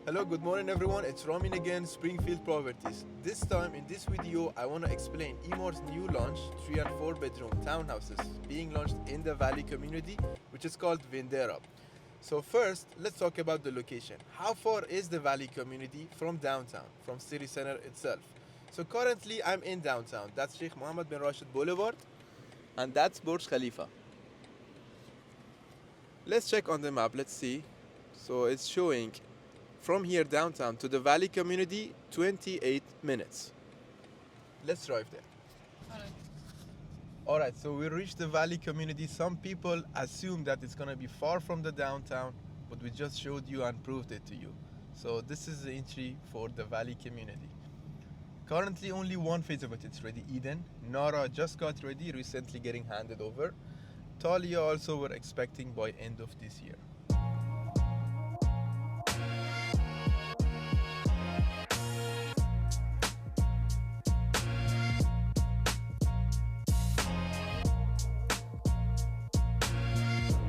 Hello, good morning everyone. It's Ramin again, SpringField Properties. This time in this video, I want to explain Emaar's new launch, 3 and 4 bedroom townhouses being launched in the Valley community, which is called Vindera. So first, let's talk about the location. How far is the Valley community from downtown, from city center itself? So currently I'm in downtown. That's Sheikh Mohammed bin Rashid Boulevard, and that's Burj Khalifa. Let's check on the map, let's see. So it's showing from here downtown to the Valley community, 28 minutes. Let's drive there. Alright, so we reached the Valley community. Some people assume that it's gonna be far from the downtown, but we just showed you and proved it to you. So this is the entry for the Valley community. Currently only one phase of it's ready, Eden. Nara just got ready, recently getting handed over. Talia also we're expecting by end of this year.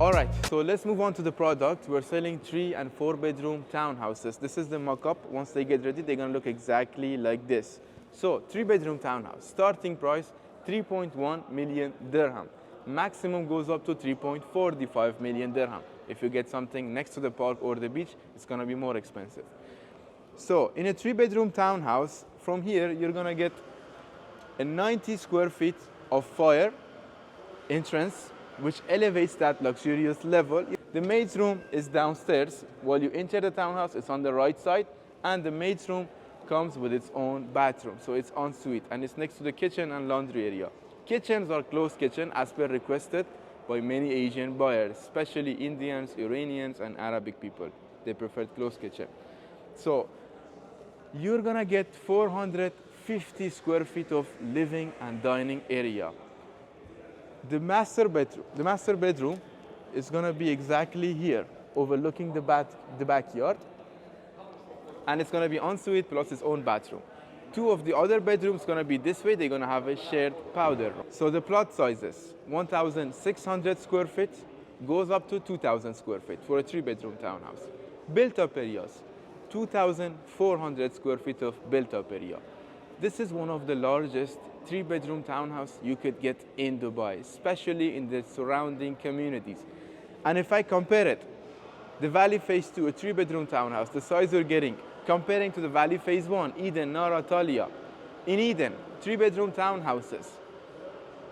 Alright, so let's move on to the product. We're selling 3 and 4 bedroom townhouses. This is the mock-up. Once they get ready, they're gonna look exactly like this. So 3 bedroom townhouse, starting price 3.1 million dirham. Maximum goes up to 3.45 million dirham. If you get something next to the park or the beach, it's gonna be more expensive. So in a 3 bedroom townhouse, from here, you're gonna get a 90 square feet of fire entrance, which elevates that luxurious level. The maid's room is downstairs. While you enter the townhouse, it's on the right side, and the maid's room comes with its own bathroom, so it's en suite, and it's next to the kitchen and laundry area. Kitchens are closed kitchen as per requested by many Asian buyers, especially Indians, Iranians, and Arabic people. They prefer closed kitchen. So you're gonna get 450 square feet of living and dining area. The master bedroom is gonna be exactly here, overlooking the backyard, and it's gonna be ensuite plus its own bathroom. 2 of the other bedrooms gonna be this way. They're gonna have a shared powder room. So the plot sizes, 1,600 square feet goes up to 2,000 square feet for a 3 bedroom townhouse. Built-up areas, 2,400 square feet of built-up area. This is one of the largest 3 bedroom townhouse you could get in Dubai, especially in the surrounding communities. And if I compare it, the Valley Phase 2, a 3 bedroom townhouse, the size you're getting, comparing to the Valley Phase 1, Eden, Nara, Talia. In Eden, 3 bedroom townhouses,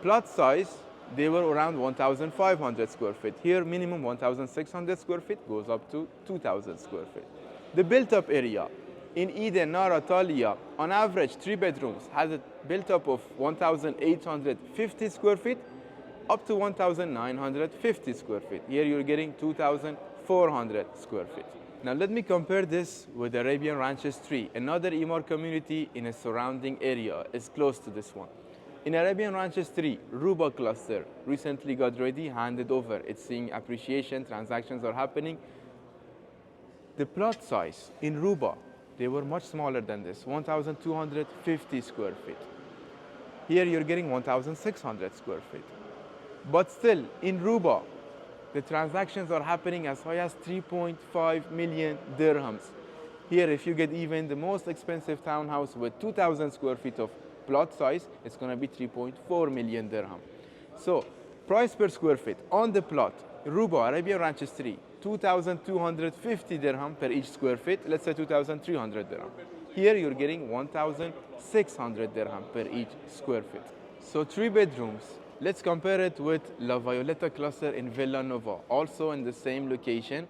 plot size, they were around 1,500 square feet. Here, minimum 1,600 square feet goes up to 2,000 square feet. The built-up area, in Eden, Nara, Talia, on average, 3 bedrooms has a built-up of 1,850 square feet up to 1,950 square feet. Here you're getting 2,400 square feet. Now let me compare this with Arabian Ranches 3, another Emaar community in a surrounding area. Is close to this one. In Arabian Ranches 3, Ruba cluster recently got ready, handed over. It's seeing appreciation, transactions are happening. The plot size in Ruba, they were much smaller than this, 1,250 square feet. Here you're getting 1,600 square feet. But still, in Ruba, the transactions are happening as high as 3.5 million dirhams. Here, if you get even the most expensive townhouse with 2,000 square feet of plot size, it's gonna be 3.4 million dirham. So, price per square feet on the plot, Ruba, Arabian Ranches 3, 2,250 dirham per each square feet, let's say 2,300 dirham. Here you're getting 1,600 dirham per each square feet. So 3 bedrooms. Let's compare it with La Violeta cluster in Villa Nova, also in the same location.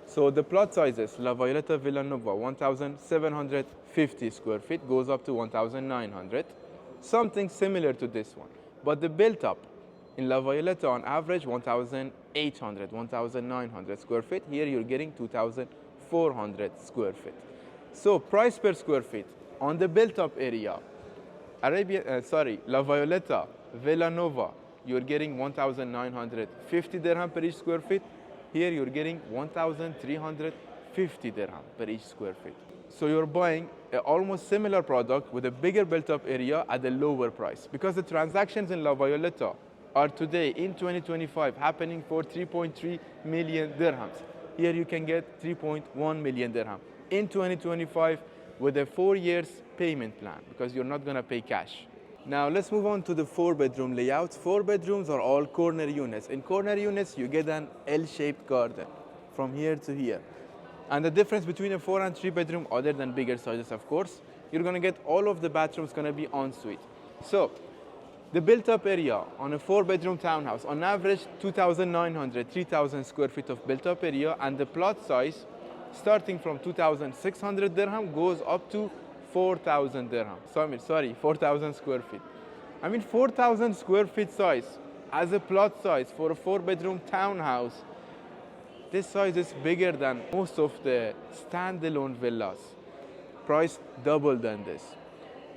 So the plot sizes, La Violeta Villa Nova, 1,750 square feet, goes up to 1,900. Something similar to this one. But the built-up in La Violeta on average 1,800, 1,900 square feet. Here you're getting 2,400 square feet. So price per square feet on the built-up area, La Violeta, Villa Nova, you're getting 1,950 dirham per each square feet. Here you're getting 1,350 dirham per each square feet. So you're buying an almost similar product with a bigger built-up area at a lower price, because the transactions in La Violeta are today in 2025 happening for 3.3 million dirhams. Here you can get 3.1 million dirham in 2025 with a 4 years payment plan because you're not gonna pay cash. Now let's move on to the 4-bedroom layouts. 4 bedrooms are all corner units. In corner units, you get an L-shaped garden from here to here. And the difference between a 4 and 3 bedroom, other than bigger sizes of course, you're gonna get all of the bathrooms gonna be ensuite. So the built-up area on a 4-bedroom townhouse, on average 2,900, 3,000 square feet of built-up area, and the plot size starting from 2,600 dirham goes up to 4,000 dirham. 4,000 square feet. 4,000 square feet size as a plot size for a 4-bedroom townhouse. This size is bigger than most of the standalone villas. Price double than this.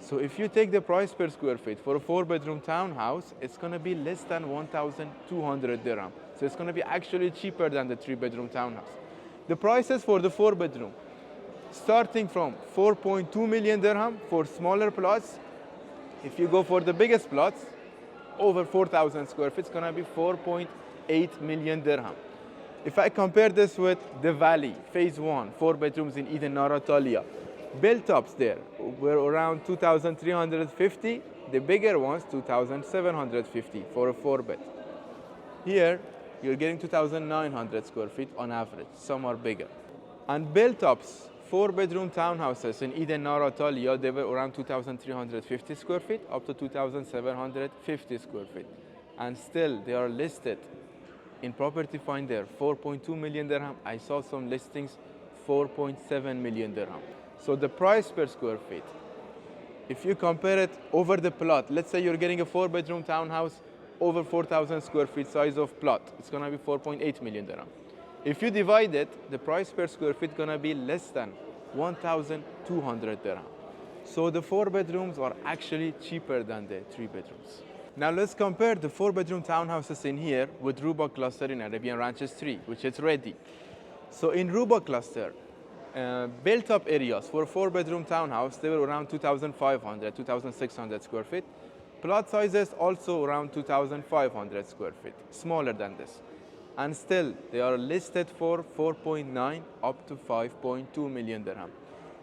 So if you take the price per square feet for a 4-bedroom townhouse, it's gonna be less than 1,200 dirham. So it's gonna be actually cheaper than the 3-bedroom townhouse. The prices for the 4-bedroom, starting from 4.2 million dirham for smaller plots. If you go for the biggest plots, over 4,000 square feet, it's gonna be 4.8 million dirham. If I compare this with the Valley, phase 1, 4 bedrooms in Eden Naratalia, built-ups there were around 2,350, the bigger ones 2,750 for a 4-bed. Here, you're getting 2,900 square feet on average, some are bigger. And built-ups, 4-bedroom townhouses in Eden Naratalia, they were around 2,350 square feet up to 2,750 square feet. And still, they are listed in Property Finder, 4.2 million dirham. I saw some listings, 4.7 million dirham. So the price per square feet, if you compare it over the plot, let's say you're getting a 4-bedroom townhouse over 4,000 square feet size of plot, it's gonna be 4.8 million dirham. If you divide it, the price per square feet gonna be less than 1,200 dirham. So the 4 bedrooms are actually cheaper than the 3 bedrooms. Now let's compare the 4-bedroom townhouses in here with Ruba cluster in Arabian Ranches 3, which is ready. So in Ruba cluster, built-up areas for a 4-bedroom townhouse, they were around 2,500, 2,600 square feet. Plot sizes also around 2,500 square feet, smaller than this. And still, they are listed for 4.9 up to 5.2 million dirham.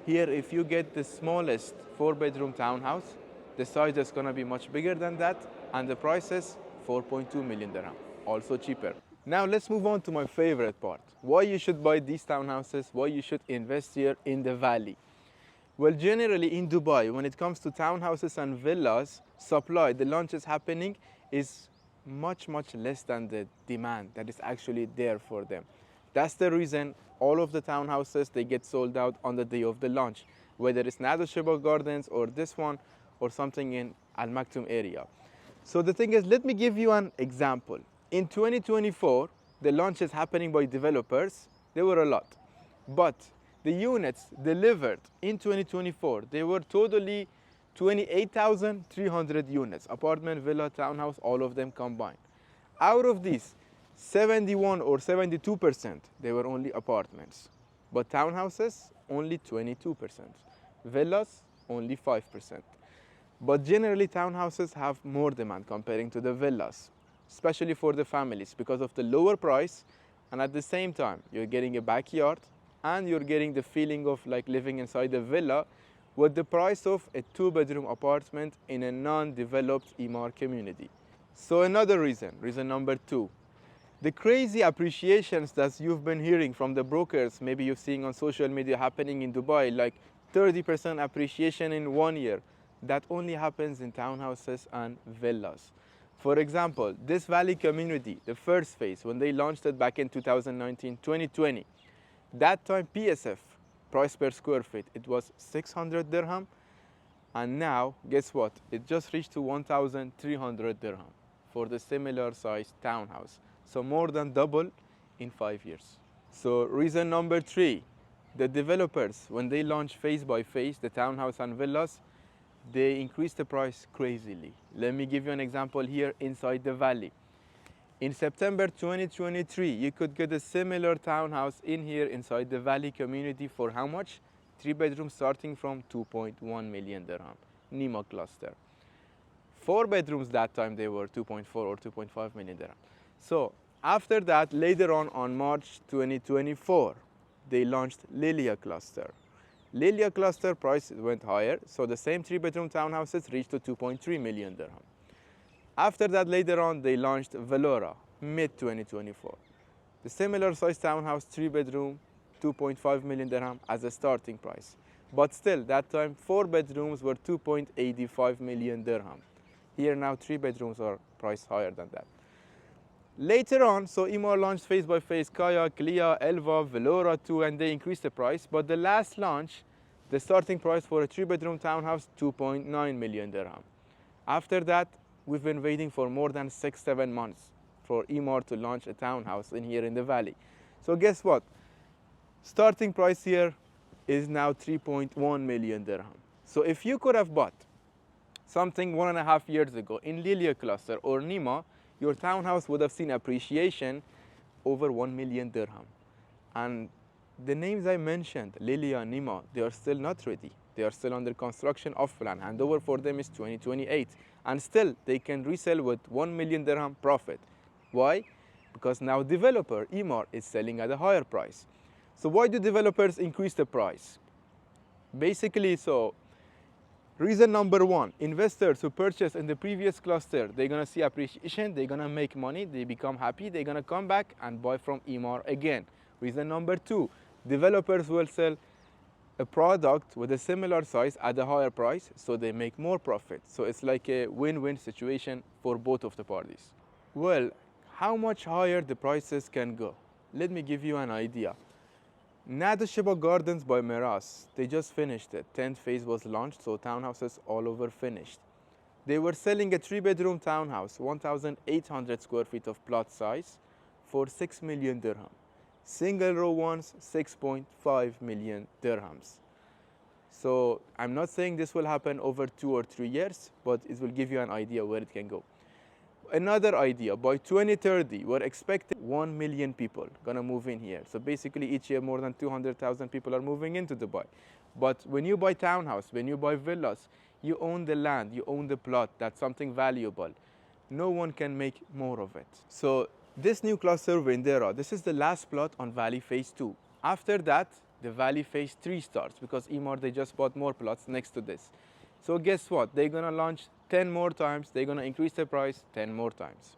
Here, if you get the smallest 4-bedroom townhouse, the size is gonna be much bigger than that, and the price is 4.2 million dirham, also cheaper. Now let's move on to my favorite part. Why you should buy these townhouses, why you should invest here in the Valley. Well, generally in Dubai, when it comes to townhouses and villas, supply, the launch is happening is much less than the demand that is actually there for them. That's the reason all of the townhouses, they get sold out on the day of the launch, whether it's Nado Sheba Gardens or this one or something in Al Maktoum area. So the thing is, let me give you an example. In 2024, the launches happening by developers, there were a lot. But the units delivered in 2024, they were totally 28,300 units, apartment, villa, townhouse, all of them combined. Out of these, 71 or 72%, they were only apartments. But townhouses, only 22%. Villas, only 5%. But generally, townhouses have more demand comparing to the villas, especially for the families, because of the lower price, and at the same time, you're getting a backyard, and you're getting the feeling of like living inside a villa with the price of a 2-bedroom apartment in a non-developed Emaar community. So another reason number 2, the crazy appreciations that you've been hearing from the brokers, maybe you're seeing on social media happening in Dubai, like 30% appreciation in 1 year, that only happens in townhouses and villas. For example, this Valley community, the first phase, when they launched it back in 2019, 2020, that time PSF, price per square feet, it was 600 dirham, and now, guess what? It just reached to 1,300 dirham for the similar sized townhouse. So more than double in 5 years. So reason number 3, the developers, when they launch phase by phase, the townhouse and villas, they increase the price crazily. Let me give you an example here inside the Valley. In September 2023, you could get a similar townhouse in here inside the Valley community for how much? 3 bedrooms starting from 2.1 million dirham, Nima cluster. 4 bedrooms that time, they were 2.4 or 2.5 million dirham. So After that, later on March 2024, they launched Lilia Cluster. Lilia Cluster price went higher, so the same 3-bedroom townhouses reached to 2.3 million dirham. After that, later on, they launched Vindera, mid-2024. The similar size townhouse, 3-bedroom, 2.5 million dirham as a starting price. But still, that time, 4 bedrooms were 2.85 million dirham. Here now, 3 bedrooms are priced higher than that. Later on, so Emaar launched phase by phase Kayak, Lia, Elva, Velora 2, and they increased the price. But the last launch, the starting price for a 3-bedroom townhouse, 2.9 million dirham. After that, we've been waiting for more than 6-7 months for Emaar to launch a townhouse here in the valley. So guess what? Starting price here is now 3.1 million dirham. So if you could have bought something 1.5 years ago in Lilia Cluster or Nima, your townhouse would have seen appreciation over 1 million dirham. And the names I mentioned, Lilia, Nima, they are still not ready. They are still under construction off plan. Handover for them is 2028. And still, they can resell with 1 million dirham profit. Why? Because now developer, Emaar, is selling at a higher price. So why do developers increase the price? Basically, so reason number one, investors who purchased in the previous cluster, they're going to see appreciation, they're going to make money, they become happy, they're going to come back and buy from Emaar again. Reason number two, developers will sell a product with a similar size at a higher price, so they make more profit. So it's like a win-win situation for both of the parties. Well, how much higher the prices can go? Let me give you an idea. Nada Shiba Gardens by Miras, they just finished it. 10th phase was launched, so townhouses all over finished. They were selling a 3-bedroom townhouse, 1,800 square feet of plot size for 6 million dirham. Single row ones, 6.5 million dirhams. So I'm not saying this will happen over 2 or 3 years, but it will give you an idea where it can go. Another idea, by 2030, we're expecting 1 million people gonna move in here. So basically each year more than 200,000 people are moving into Dubai. But when you buy townhouse, when you buy villas, you own the land, you own the plot, that's something valuable. No one can make more of it. So this new cluster, Vindera, this is the last plot on Valley Phase 2. After that, the Valley Phase 3 starts because Emaar, they just bought more plots next to this. So guess what? They're gonna launch 10 more times, they're gonna increase the price 10 more times.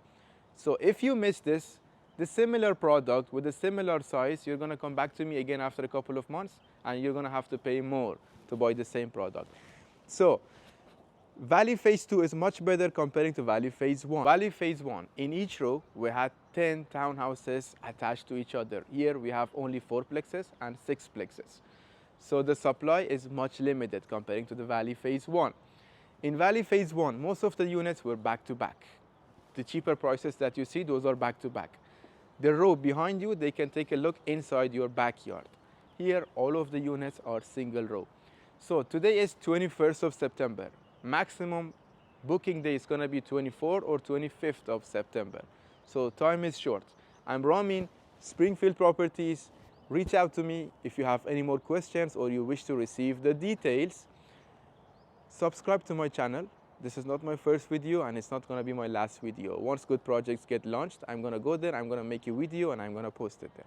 So if you miss this, the similar product with a similar size, you're gonna come back to me again after a couple of months and you're gonna have to pay more to buy the same product. So Valley Phase 2 is much better comparing to Valley Phase 1. Valley Phase 1, in each row, we had 10 townhouses attached to each other. Here we have only 4 plexes and 6 plexes. So the supply is much limited comparing to the Valley Phase 1. In Valley Phase 1, most of the units were back-to-back. The cheaper prices that you see, those are back-to-back. The row behind you, they can take a look inside your backyard. Here, all of the units are single row. So today is 21st of September. Maximum booking day is going to be 24th or 25th of September. So time is short. I'm Ramin, SpringField Properties. Reach out to me if you have any more questions or you wish to receive the details. Subscribe to my channel. This is not my first video and it's not going to be my last video. Once good projects get launched, I'm going to go there, I'm going to make a video and I'm going to post it there.